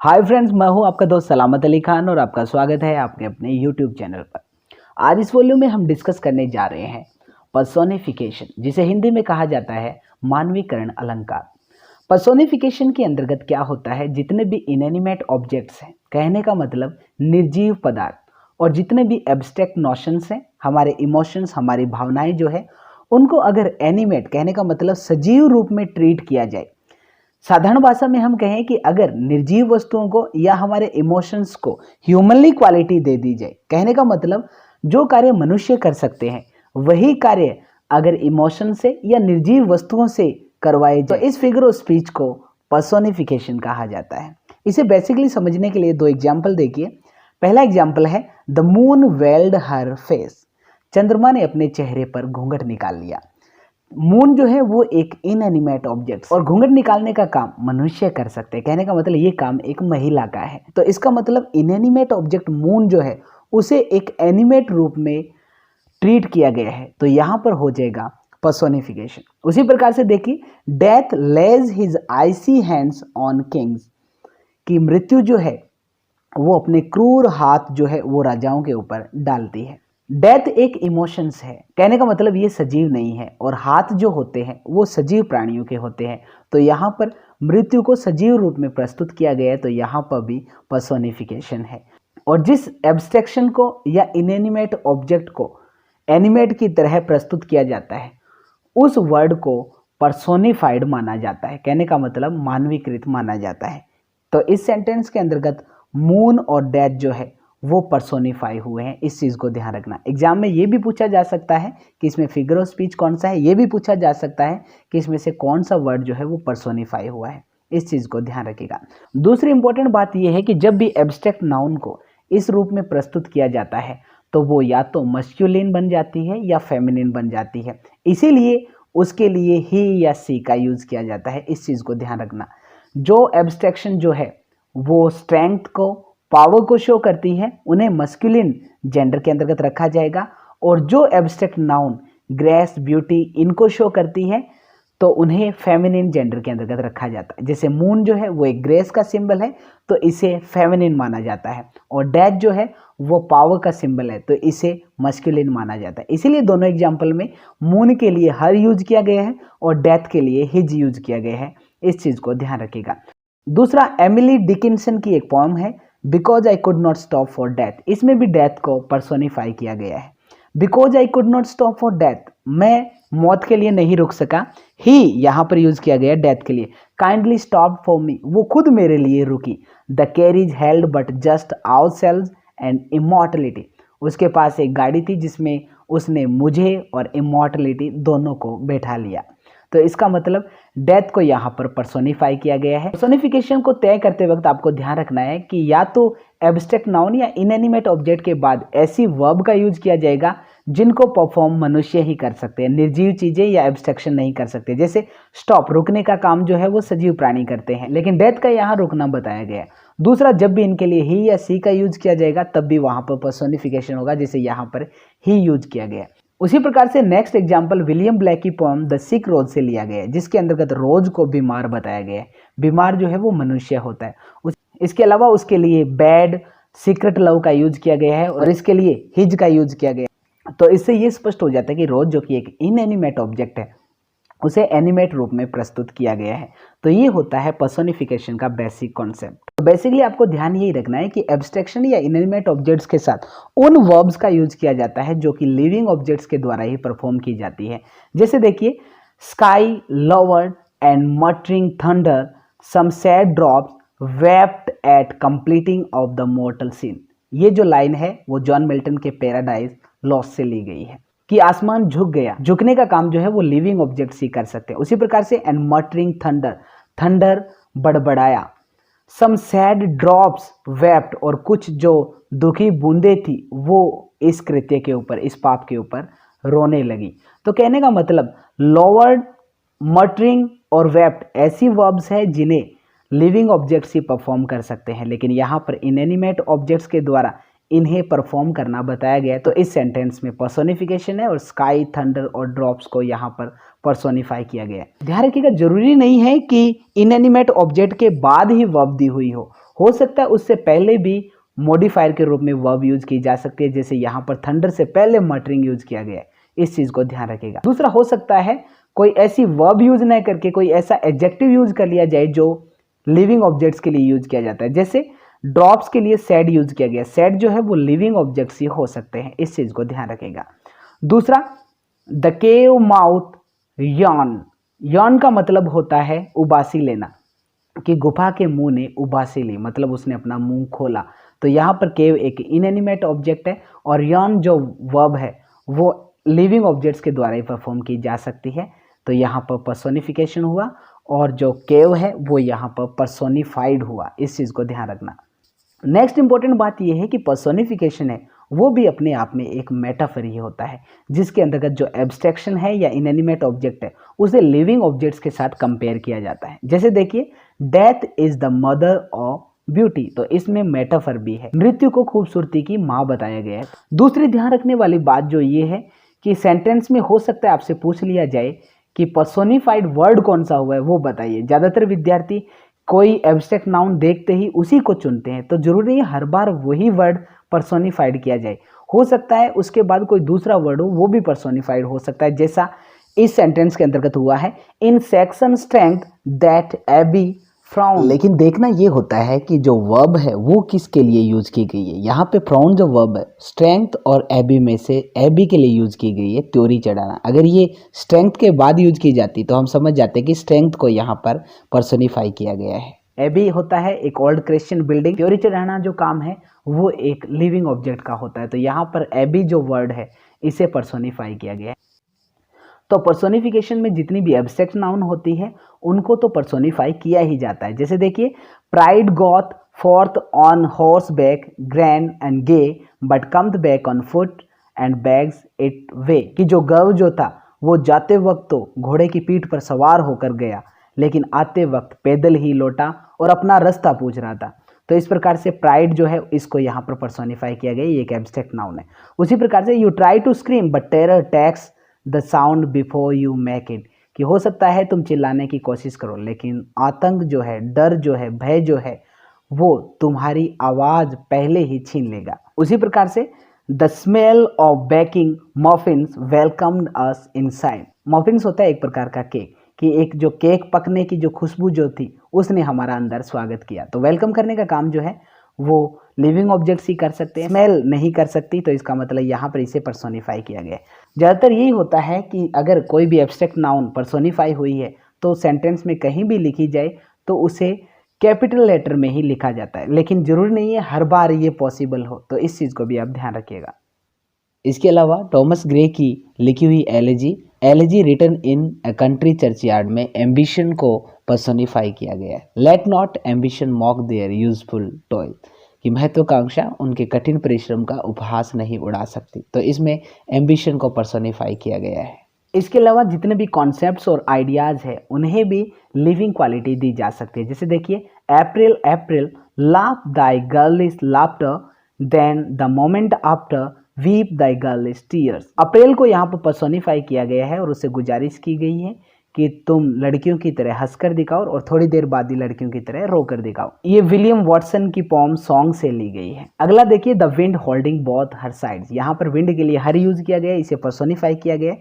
Hi friends, मैं हूं आपका दोस्त सलामत अली खान और आपका स्वागत है आपके अपने यूट्यूब चैनल पर। आज इस वॉल्यूम में हम डिस्कस करने जा रहे हैं पर्सोनिफिकेशन, जिसे हिंदी में कहा जाता है मानवीकरण अलंकार। पर्सोनिफिकेशन के अंतर्गत क्या होता है, जितने भी इनएनिमेट ऑब्जेक्ट्स हैं, कहने का मतलब निर्जीव पदार्थ, और जितने भी एब्स्ट्रैक्ट नोशंस हैं, हमारे इमोशंस, हमारी भावनाएं जो है, उनको अगर एनिमेट, कहने का मतलब सजीव रूप में ट्रीट किया जाए। साधारण भाषा में हम कहें कि अगर निर्जीव वस्तुओं को या हमारे इमोशंस को ह्यूमनली क्वालिटी दे दी जाए, कहने का मतलब जो कार्य मनुष्य कर सकते हैं वही कार्य अगर इमोशन से या निर्जीव वस्तुओं से करवाए जाए, तो इस फिगर ऑफ स्पीच को पर्सोनिफिकेशन कहा जाता है। इसे बेसिकली समझने के लिए दो एग्जाम्पल देखिए। पहला एग्जाम्पल है the moon weld her face. चंद्रमा ने अपने चेहरे पर घूंघट निकाल लिया। मून जो है वो एक इनएनिमेट ऑब्जेक्ट और घूंघट निकालने का काम मनुष्य कर सकते हैं, कहने का मतलब ये काम एक महिला का है। तो इसका मतलब इनएनिमेट ऑब्जेक्ट मून जो है उसे एक एनिमेट रूप में ट्रीट किया गया है, तो यहाँ पर हो जाएगा पर्सोनिफिकेशन। उसी प्रकार से देखिए, death lays his icy hands on kings, कि मृत्यु जो है वो अपने क्रूर हाथ जो है वो राजाओं के ऊपर डालती है। डेथ एक इमोशंस है, कहने का मतलब ये सजीव नहीं है, और हाथ जो होते हैं वो सजीव प्राणियों के होते हैं। तो यहाँ पर मृत्यु को सजीव रूप में प्रस्तुत किया गया है, तो यहाँ पर भी पर्सोनिफिकेशन है। और जिस एब्स्ट्रैक्शन को या इनएनिमेट ऑब्जेक्ट को एनिमेट की तरह प्रस्तुत किया जाता है, उस वर्ड को पर्सोनिफाइड माना जाता है, कहने का मतलब मानवीकृत माना जाता है। तो इस सेंटेंस के अंतर्गत मून और डेथ जो है वो पर्सोनिफाई हुए हैं, इस चीज़ को ध्यान रखना। एग्जाम में ये भी पूछा जा सकता है कि इसमें फिगर ऑफ स्पीच कौन सा है, ये भी पूछा जा सकता है कि इसमें से कौन सा वर्ड जो है वो पर्सोनिफाई हुआ है, इस चीज़ को ध्यान रखिएगा। दूसरी इंपॉर्टेंट बात यह है कि जब भी एब्स्ट्रैक्ट नाउन को इस रूप में प्रस्तुत किया जाता है तो वो या तो मस्क्यूलिन बन जाती है या फेमिनिन बन जाती है, इसीलिए उसके लिए ही या सी का यूज किया जाता है, इस चीज़ को ध्यान रखना। जो एब्स्ट्रैक्शन जो है वो स्ट्रेंथ को, पावर को शो करती है, उन्हें मस्कुलिन जेंडर के अंतर्गत रखा जाएगा, और जो एब्स्ट्रैक्ट नाउन ग्रेस, ब्यूटी इनको शो करती है तो उन्हें फेमिनिन जेंडर के अंतर्गत रखा जाता है। जैसे मून जो है वो एक ग्रेस का सिंबल है तो इसे फेमिनिन माना जाता है, और डेथ जो है वो पावर का सिंबल है तो इसे मस्कुलिन माना जाता है। इसीलिए दोनों एग्जाम्पल में मून के लिए हर यूज किया गया है और डेथ के लिए हिज यूज किया गया है, इस चीज़ को ध्यान रखिएगा। दूसरा, एमिली डिकिंसन की एक पोएम है because I could not stop for death. इसमें भी डेथ को पर्सोनिफाई किया गया है। Because I could not stop for death, मैं मौत के लिए नहीं रुक सका, ही यहाँ पर यूज किया गया डेथ के लिए। काइंडली स्टॉप फॉर मी, वो खुद मेरे लिए रुकी। The carriage held but just ourselves and immortality, उसके पास एक गाड़ी थी जिसमें उसने मुझे और इमॉर्टलिटी दोनों को बैठा लिया। तो इसका मतलब डेथ को यहाँ पर पर्सोनिफाई किया गया है। पर्सोनिफिकेशन को तय करते वक्त आपको ध्यान रखना है कि या तो एब्स्ट्रैक्ट नाउन या इनएनिमेट ऑब्जेक्ट के बाद ऐसी वर्ब का यूज किया जाएगा जिनको परफॉर्म मनुष्य ही कर सकते हैं, निर्जीव चीजें या एब्स्ट्रैक्शन नहीं कर सकते। जैसे स्टॉप, रुकने का काम जो है वो सजीव प्राणी करते हैं, लेकिन डेथ का यहाँ रुकना बताया गया है। दूसरा, जब भी इनके लिए ही या सी का यूज किया जाएगा तब भी वहां पर पर्सोनिफिकेशन होगा, जैसे यहाँ पर ही यूज किया गया। उसी प्रकार से नेक्स्ट एग्जाम्पल विलियम ब्लैक की पोएम द सिक रोज से लिया गया है, जिसके अंतर्गत रोज को बीमार बताया गया है। बीमार जो है वो मनुष्य होता है। इसके अलावा उसके लिए बैड, सीक्रेट लव का यूज किया गया है, और इसके लिए हिज का यूज किया गया है। तो इससे ये स्पष्ट हो जाता है कि रोज जो कि एक इनएनिमेट ऑब्जेक्ट है उसे एनिमेट रूप में प्रस्तुत किया गया है। तो ये होता है पर्सोनिफिकेशन का बेसिक कॉन्सेप्ट। तो बेसिकली आपको ध्यान यही रखना है कि एब्स्ट्रैक्शन या इनएनिमेट ऑब्जेक्ट्स के साथ उन वर्ब्स का यूज किया जाता है जो कि लिविंग ऑब्जेक्ट्स के द्वारा ही परफॉर्म की जाती है। जैसे देखिए, sky lowered and muttering thunder, some sad drops wept at completing of the mortal scene. ये जो लाइन है वो जॉन मिल्टन के पैराडाइज लॉस्ट से ली गई है कि आसमान झुक गया। झुकने का काम जो है वो लिविंग ऑब्जेक्ट्स ही कर सकते हैं। उसी प्रकार से एंड मटरिंग थंडर, थंडर बड़बड़ाया। सम सैड ड्रॉप्स वेप्ट, और कुछ जो दुखी बूंदे थी वो इस कृत्य के ऊपर, इस पाप के ऊपर रोने लगी। तो कहने का मतलब लोवर्ड, मटरिंग और वेप्ट ऐसी वर्ब्स है जिन्हें लिविंग ऑब्जेक्ट्स ही परफॉर्म कर सकते हैं, लेकिन यहाँ पर इनएनिमेट ऑब्जेक्ट्स के द्वारा इन्हें परफॉर्म करना बताया गया है। तो इस सेंटेंस में पर्सोनिफिकेशन है और स्काई, थंडर और ड्रॉप्स को यहाँ पर पर्सोनिफाई किया गया है। ध्यान रखिएगा, जरूरी नहीं है कि इनएनिमेट ऑब्जेक्ट के बाद ही वर्ब दी हुई हो हो सकता है उससे पहले भी मॉडिफायर के रूप में वर्ब यूज की जा सकती है, जैसे यहाँ पर थंडर से पहले मटरिंग यूज किया गया है, इस चीज को ध्यान रखिएगा। दूसरा हो सकता है कोई ऐसी वर्ब यूज न करके कोई ऐसा एडजेक्टिव यूज कर लिया जाए जो लिविंग ऑब्जेक्ट्स के लिए यूज किया जाता है, जैसे ड्रॉप्स के लिए सैड यूज किया गया। सैड जो है वो लिविंग ऑब्जेक्ट्स ही हो सकते हैं, इस चीज को ध्यान रखिएगा। दूसरा, the cave mouth Yon. Yon का मतलब होता है उबासी लेना, कि गुफा के मुंह ने उबासी ली, मतलब उसने अपना मुंह खोला। तो यहाँ पर केव एक इनएनिमेट ऑब्जेक्ट है और यॉन जो वर्ब है वो लिविंग ऑब्जेक्ट्स के द्वारा ही परफॉर्म की जा सकती है। तो यहाँ पर पर्सोनिफिकेशन हुआ और जो केव है वो यहाँ पर पर्सोनिफाइड हुआ, इस चीज़ को ध्यान रखना। नेक्स्ट इंपॉर्टेंट बात यह है कि पर्सोनिफिकेशन है वो भी अपने आप में एक मेटाफर ही होता है, जिसके अंतर्गत जो एब्स्ट्रैक्शन है या इनएनिमेट ऑब्जेक्ट है उसे लिविंग ऑब्जेक्ट्स के साथ कंपेयर किया जाता है। जैसे देखिए, death is the mother of beauty, तो इसमें मेटाफर भी है, मृत्यु को खूबसूरती की माँ बताया गया है। दूसरी ध्यान रखने वाली बात जो ये है कि सेंटेंस में हो सकता है आपसे पूछ लिया जाए कि पर्सोनिफाइड वर्ड कौन सा हुआ है वो बताइए। ज़्यादातर विद्यार्थी कोई एब्स्ट्रैक्ट नाउन देखते ही उसी को चुनते हैं, तो जरूरी नहीं हर बार वही वर्ड पर्सोनिफाइड किया जाए। हो सकता है उसके बाद कोई दूसरा वर्ड हो वो भी पर्सोनिफाइड हो सकता है, जैसा इस सेंटेंस के अंतर्गत हुआ है, in section strength that abbey frown. लेकिन देखना ये होता है कि जो वर्ब है वो किसके लिए यूज की गई है। यहाँ पे फ्राउन जो वर्ब है स्ट्रेंथ और एबी में से एबी के लिए यूज की गई है, त्योरी चढ़ाना। अगर ये स्ट्रेंथ के बाद यूज की जाती तो हम समझ जाते कि स्ट्रेंथ को यहाँ पर पर्सोनिफाई किया गया है। एबी होता है एक ओल्ड क्रिश्चियन बिल्डिंग, त्योरी चढ़ाना जो काम है वो एक लिविंग ऑब्जेक्ट का होता है। तो यहाँ पर एबी जो वर्ड है इसे पर्सोनिफाई किया गया है। तो पर्सोनिफिकेशन में जितनी भी एब्स्ट्रैक्ट नाउन होती है उनको तो पर्सोनिफाई किया ही जाता है। जैसे देखिए, pride goeth forth on horseback grand and gay but cometh back on foot and begs it way, कि जो गर्व जो था वो जाते वक्त तो घोड़े की पीठ पर सवार होकर गया लेकिन आते वक्त पैदल ही लौटा और अपना रास्ता पूछ रहा था। तो इस प्रकार से प्राइड जो है इसको यहाँ पर पर्सोनिफाई किया गया, ये एक एब्स्ट्रैक्ट नाउन है। उसी प्रकार से you try to scream but terror takes the sound before you make it, कि हो सकता है तुम चिल्लाने की कोशिश करो लेकिन आतंक जो है, डर जो है, भय जो है वो तुम्हारी आवाज़ पहले ही छीन लेगा। उसी प्रकार से the smell of baking muffins welcomed us inside. Muffins होता है एक प्रकार का केक, कि एक जो केक पकने की जो खुशबू जो थी उसने हमारा अंदर स्वागत किया। तो वेलकम करने का काम जो है वो लिविंग ऑब्जेक्ट्स ही कर सकते हैं, स्मेल नहीं कर सकती। तो इसका मतलब यहाँ पर इसे पर्सोनिफाई किया गया है। ज़्यादातर यही होता है कि अगर कोई भी एब्स्ट्रैक्ट नाउन पर्सोनिफाई हुई है तो सेंटेंस में कहीं भी लिखी जाए तो उसे कैपिटल लेटर में ही लिखा जाता है, लेकिन जरूरी नहीं है हर बार ये पॉसिबल हो, तो इस चीज़ को भी आप ध्यान रखिएगा। इसके अलावा टॉमस ग्रे की लिखी हुई elegy written in a country churchyard में एम्बिशन को पर्सोनिफाई किया गया है। Let not ambition mock their useful toil, कि महत्वाकांक्षा उनके कठिन परिश्रम का उपहास नहीं उड़ा सकती। तो इसमें एम्बिशन को पर्सोनिफाई किया गया है। इसके अलावा जितने भी कॉन्सेप्ट्स और आइडियाज़ है उन्हें भी लिविंग क्वालिटी दी जा सकती है। जैसे देखिए, April April laugh thy girlish laughter then the moment after weep thy girlish tears. April को यहाँ पर पर्सोनिफाई किया गया है और उससे गुजारिश की गई है कि तुम लड़कियों की तरह हंसकर दिखाओ और थोड़ी देर बाद ही लड़कियों की तरह रोकर दिखाओ। ये विलियम वॉटसन की पोम सॉन्ग से ली गई है। अगला देखिए, the wind holding both her sides. यहाँ पर विंड के लिए हर यूज किया गया, इसे पर्सोनिफाई किया गया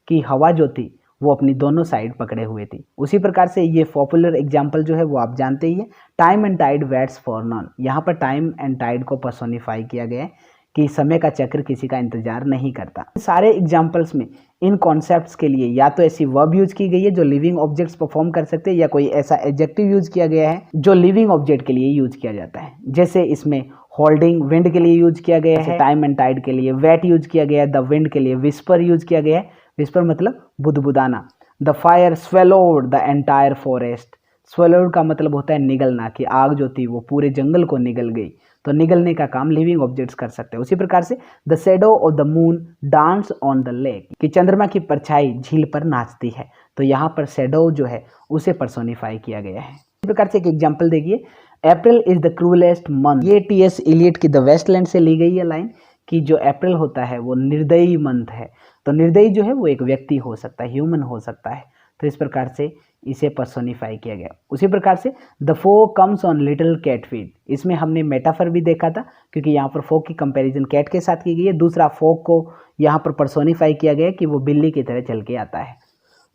कि हवा जो थी वो अपनी दोनों साइड पकड़े हुए थी। उसी प्रकार से ये पॉपुलर एग्जाम्पल जो है वो आप जानते ही है, time and tide waits for none. यहाँ पर टाइम एंड टाइड को पर्सोनिफाई किया गया है कि समय का चक्र किसी का इंतजार नहीं करता। सारे एग्जाम्पल्स में इन कॉन्सेप्ट्स के लिए या तो ऐसी वर्ब यूज की गई है जो लिविंग ऑब्जेक्ट्स परफॉर्म कर सकते हैं, या कोई ऐसा एडजेक्टिव यूज किया गया है जो लिविंग ऑब्जेक्ट के लिए यूज किया जाता है। जैसे इसमें होल्डिंग विंड के लिए यूज किया गया है, टाइम एंड टाइड के लिए वेट यूज किया गया है, द विंड के लिए विस्पर यूज किया गया है, विस्पर मतलब बुदबुदाना। The fire swallowed the entire forest. Swallowed का मतलब होता है निगलना, कि आग जो थी वो पूरे जंगल को निगल गई। तो निगलने का काम लिविंग ऑब्जेक्ट्स कर सकते हैं। उसी प्रकार से the shadow of the moon dance on the lake, कि चंद्रमा की परछाई झील पर नाचती है। तो यहाँ पर शेडो जो है उसे पर्सोनिफाई किया गया है। इस प्रकार से एक एग्जाम्पल देखिए, April is the cruellest month. ये टी.एस. इलियट की द वेस्टलैंड से ली गई है लाइन, कि जो अप्रैल होता है वो निर्दयी मंथ है। तो निर्दयी जो है वो एक व्यक्ति हो सकता है, ह्यूमन हो सकता है। तो इस प्रकार से इसे पर्सोनिफाई किया गया। उसी प्रकार से the fog comes on little cat feet, इसमें हमने मेटाफर भी देखा था क्योंकि यहाँ पर फोक की कंपैरिजन कैट के साथ की गई है। दूसरा, फोक को यहाँ पर पर्सोनिफाई किया गया कि वो बिल्ली की तरह चल के आता है।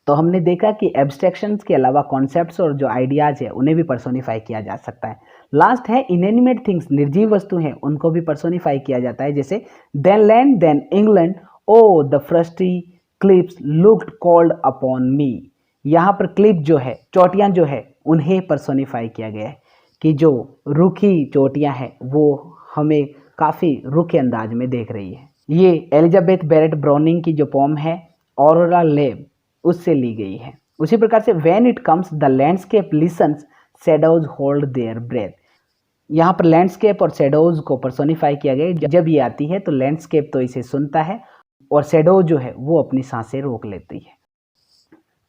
तो हमने देखा कि एब्स्ट्रैक्शंस के अलावा कॉन्सेप्ट्स और जो आइडियाज़ है उन्हें भी पर्सोनिफाई किया जा सकता है। लास्ट है इनएनिमेट थिंग्स, निर्जीव वस्तु हैं उनको भी पर्सोनिफाई किया जाता है, जैसे then land then England O the frosty cliffs looked cold upon me. यहाँ पर क्लिप जो है, चोटियाँ जो है, उन्हें पर्सोनिफाई किया गया है कि जो रूखी चोटियाँ हैं वो हमें काफ़ी रूखे अंदाज में देख रही है। ये एलिजाबेथ बैरेट ब्राउनिंग की जो पोम है ऑरोरा लेब, उससे ली गई है। उसी प्रकार से when it comes the landscape listens shadows hold their breath, यहाँ पर लैंडस्केप और शैडोज को पर्सोनिफाई किया गया। जब ये आती है तो लैंडस्केप तो इसे सुनता है और शैडो जो है वो अपनी सांसें रोक लेती है।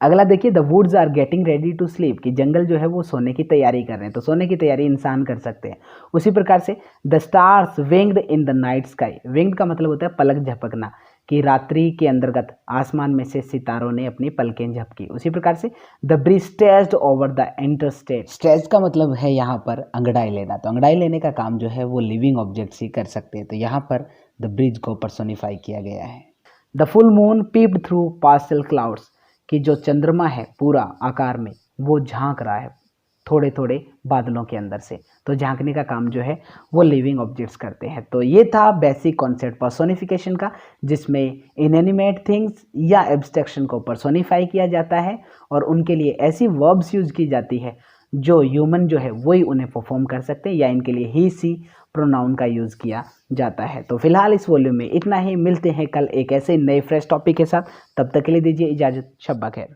अगला देखिए, the woods are getting ready to sleep, कि जंगल जो है वो सोने की तैयारी कर रहे हैं। तो सोने की तैयारी इंसान कर सकते हैं। उसी प्रकार से the stars winged in the night sky, winged का मतलब होता है पलक झपकना, कि रात्रि के अंतर्गत आसमान में से सितारों ने अपनी पलकें झपकी। उसी प्रकार से the bridge stretched over the interstate, stretch का मतलब है यहाँ पर अंगड़ाई लेना। तो अंगड़ाई लेने का काम जो है वो लिविंग ऑब्जेक्ट्स ही कर सकते हैं। तो यहाँ पर द ब्रिज को पर्सोनिफाई किया गया है। The full moon peeped through pastel clouds, कि जो चंद्रमा है पूरा आकार में वो झांक रहा है थोड़े थोड़े बादलों के अंदर से। तो झांकने का काम जो है वो लिविंग ऑब्जेक्ट्स करते हैं। तो ये था बेसिक कॉन्सेप्ट पर्सोनिफिकेशन का, जिसमें इनएनिमेट थिंग्स या एब्स्ट्रैक्शन को पर्सोनिफाई किया जाता है और उनके लिए ऐसी वर्ब्स यूज की जाती है जो ह्यूमन जो है वही उन्हें परफॉर्म कर सकते हैं, या इनके लिए ही सी प्रोनाउन का यूज़ किया जाता है। तो फिलहाल इस वॉल्यूम में इतना ही। मिलते हैं कल एक ऐसे नए फ्रेश टॉपिक के साथ। तब तक के लिए दीजिए इजाज़त। शब्बा खैर।